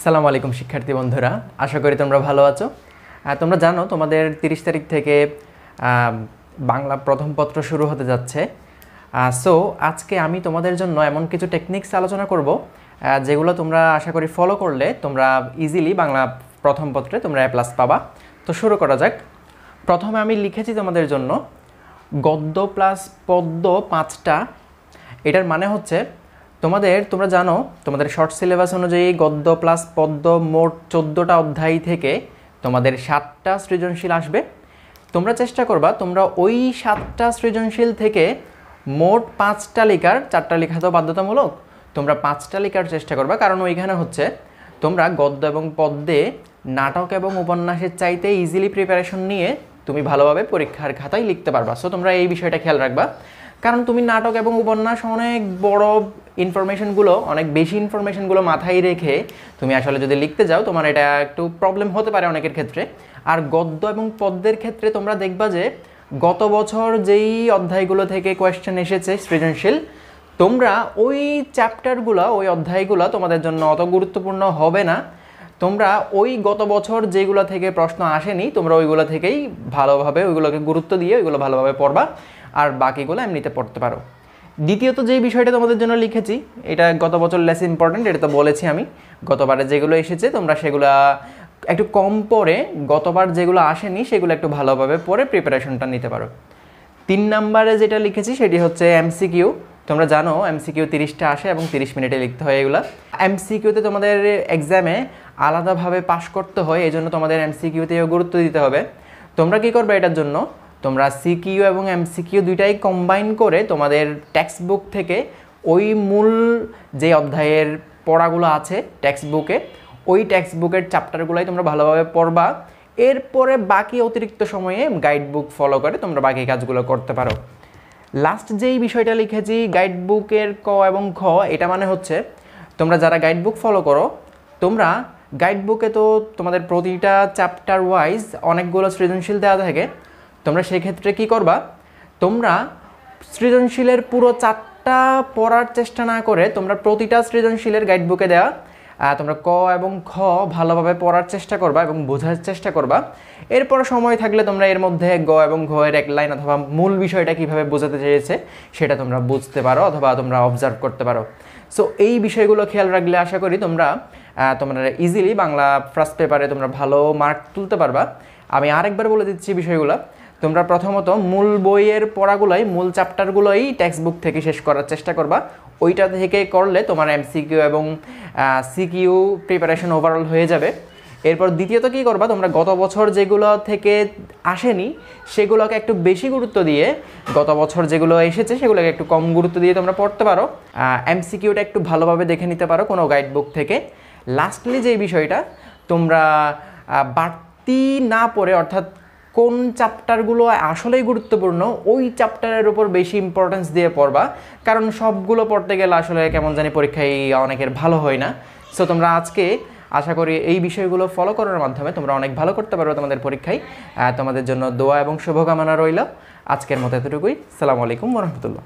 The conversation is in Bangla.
আসসালামু আলাইকুম শিক্ষার্থী বন্ধুরা, আশা করি তোমরা ভালো আছো। তোমরা জানো তোমাদের 30 তারিখ থেকে বাংলা প্রথম পত্র শুরু হতে যাচ্ছে। সো আজকে আমি তোমাদের জন্য এমন কিছু টেকনিক্স আলোচনা করব যেগুলো তোমরা আশা করি ফলো করলে তোমরা ইজিলি বাংলা প্রথম পত্রে তোমরা A+ পাবা। তো শুরু করা যাক। প্রথমে আমি লিখেছি তোমাদের জন্য গদ্য প্লাস পদ্য 5টা। এটার মানে হচ্ছে তোমরা জানো তোমাদের শর্ট সিলেবাস অনুযায়ী গদ্য প্লাস পদ্য মোট 14টা অধ্যায় থেকে তোমাদের 7টা সৃজনশীল আসবে। তোমরা চেষ্টা করবা তোমরা ওই 7টা সৃজনশীল থেকে মোট 5টা লেখার, 4টা লেখা তো বাধ্যতামূলক, তোমরা 5টা লেখার চেষ্টা করবা। কারণ ওইখানে হচ্ছে তোমরা গদ্য এবং পদ্যে নাটক এবং উপন্যাসের চাইতে ইজিলি প্রিপারেশন নিয়ে তুমি ভালোভাবে পরীক্ষার খাতায় লিখতে পারবা। সো তোমরা এই বিষয়টা খেয়াল রাখবা। কারণ তুমি নাটক এবং উপন্যাস অনেক বড় ইনফরমেশনগুলো, অনেক বেশি ইনফরমেশনগুলো মাথায় রেখে তুমি আসলে যদি লিখতে যাও তোমার এটা একটু প্রবলেম হতে পারে অনেকের ক্ষেত্রে। আর গদ্য এবং পদ্যের ক্ষেত্রে তোমরা দেখবা যে গত বছর যেই অধ্যায়গুলো থেকে কোয়েশ্চেন এসেছে সৃজনশীল, তোমরা ওই চ্যাপ্টারগুলো, ওই অধ্যায়গুলো তোমাদের জন্য অত গুরুত্বপূর্ণ হবে না। তোমরা ওই গত বছর যেগুলো থেকে প্রশ্ন আসেনি তোমরা ওইগুলো থেকেই ভালোভাবে ওইগুলোকে গুরুত্ব দিয়ে ওইগুলো ভালোভাবে পড়বা, আর বাকিগুলো এমনিতে পড়তে পারো। দ্বিতীয়ত যেই বিষয়টা তোমাদের জন্য লিখেছি, এটা গত বছর লেস ইম্পর্টেন্ট, এটা তো বলেছি আমি। গতবারে যেগুলো এসেছে তোমরা সেগুলো একটু কম পড়ে, গতবার যেগুলো আসেনি সেগুলো একটু ভালোভাবে পড়ে প্রিপারেশনটা নিতে পারো। 3 নম্বরে যেটা লিখেছি সেটি হচ্ছে এমসিকিউ। তোমরা জানো এমসিকিউ 30টা আসে এবং 30 মিনিটে লিখতে হয় এগুলো। এমসিকিউতে তোমাদের এক্সামে আলাদাভাবে পাশ করতে হয়, এই জন্য তোমাদের এমসিকিউতেও গুরুত্ব দিতে হবে। তোমরা কি করবে এটার জন্য, তোমরা সিকিউ এবং এমসিকিউ দুইটাই কম্বাইন করে তোমাদের টেক্সট বুক থেকে ওই মূল যে অধ্যায়ের পড়াগুলো আছে টেক্সট বুকে, ওই টেক্সট বুকের চ্যাপ্টারগুলোই তোমরা ভালোভাবে পড়বা। এরপরে বাকি অতিরিক্ত সময়ে গাইড বুক ফলো করে তোমরা বাকি কাজগুলো করতে পারো। লাস্ট যেই বিষয়টা লিখেছি গাইড বুকের ক এবং খ, এটা মানে হচ্ছে তোমরা যারা গাইড বুক ফলো করো, তোমরা গাইড বুকে তো তোমাদের প্রতিটা চ্যাপ্টার ওয়াইজ অনেকগুলো সৃজনশীল দেওয়া থাকে। তোমরা সেক্ষেত্রে কি করবা, তোমরা সৃজনশীলের পুরো 4টা পড়ার চেষ্টা না করে তোমরা প্রতিটা সৃজনশীলের গাইড বুকে দেওয়া তোমরা ক এবং খ ভালোভাবে পড়ার চেষ্টা করবা এবং বোঝার চেষ্টা করবা। এরপর সময় থাকলে তোমরা এর মধ্যে গ এবং ঘ এর এক লাইন অথবা মূল বিষয়টা কিভাবে বোঝাতে চেয়েছে সেটা তোমরা বুঝতে পারো অথবা তোমরা অবজার্ভ করতে পারো। সো এই বিষয়গুলো খেয়াল রাখলে আশা করি তোমরা ইজিলি বাংলা ফার্স্ট পেপারে তোমরা ভালো মার্ক তুলতে পারবা। আমি আরেকবার বলে দিচ্ছি বিষয়গুলো। তোমরা প্রথমত মূল বইয়ের পড়াগুলোই, মূল চ্যাপ্টারগুলোই টেক্সট বুক থেকে শেষ করার চেষ্টা করবা। ওইটা থেকে করলে তোমার এমসিকিউ এবং সিকিউ প্রিপারেশন ওভারঅল হয়ে যাবে। এরপর দ্বিতীয়ত কী করবা, তোমরা গত বছর যেগুলো থেকে আসেনি সেগুলোকে একটু বেশি গুরুত্ব দিয়ে, গত বছর যেগুলো এসেছে সেগুলোকে একটু কম গুরুত্ব দিয়ে তোমরা পড়তে পারো। এমসিকিউটা একটু ভালোভাবে দেখে নিতে পারো কোনো গাইড বুক থেকে। লাস্টলি যে বিষয়টা, তোমরা বাড়তি না পড়ে, অর্থাৎ কোন চ্যাপ্টারগুলো আসলেই গুরুত্বপূর্ণ ওই চ্যাপ্টারের উপর বেশি ইম্পর্টেন্স দিয়ে পড়বা। কারণ সবগুলো পড়তে গেলে আসলে কেমন জানি পরীক্ষায় অনেকের ভালো হয় না। সো তোমরা আজকে আশা করি এই বিষয়গুলো ফলো করার মাধ্যমে তোমরা অনেক ভালো করতে পারবে তোমাদের পরীক্ষায়। তোমাদের জন্য দোয়া এবং শুভকামনা রইল। আজকের মতো এতটুকুই। আসসালামু আলাইকুম ওয়া রাহমাতুল্লাহ।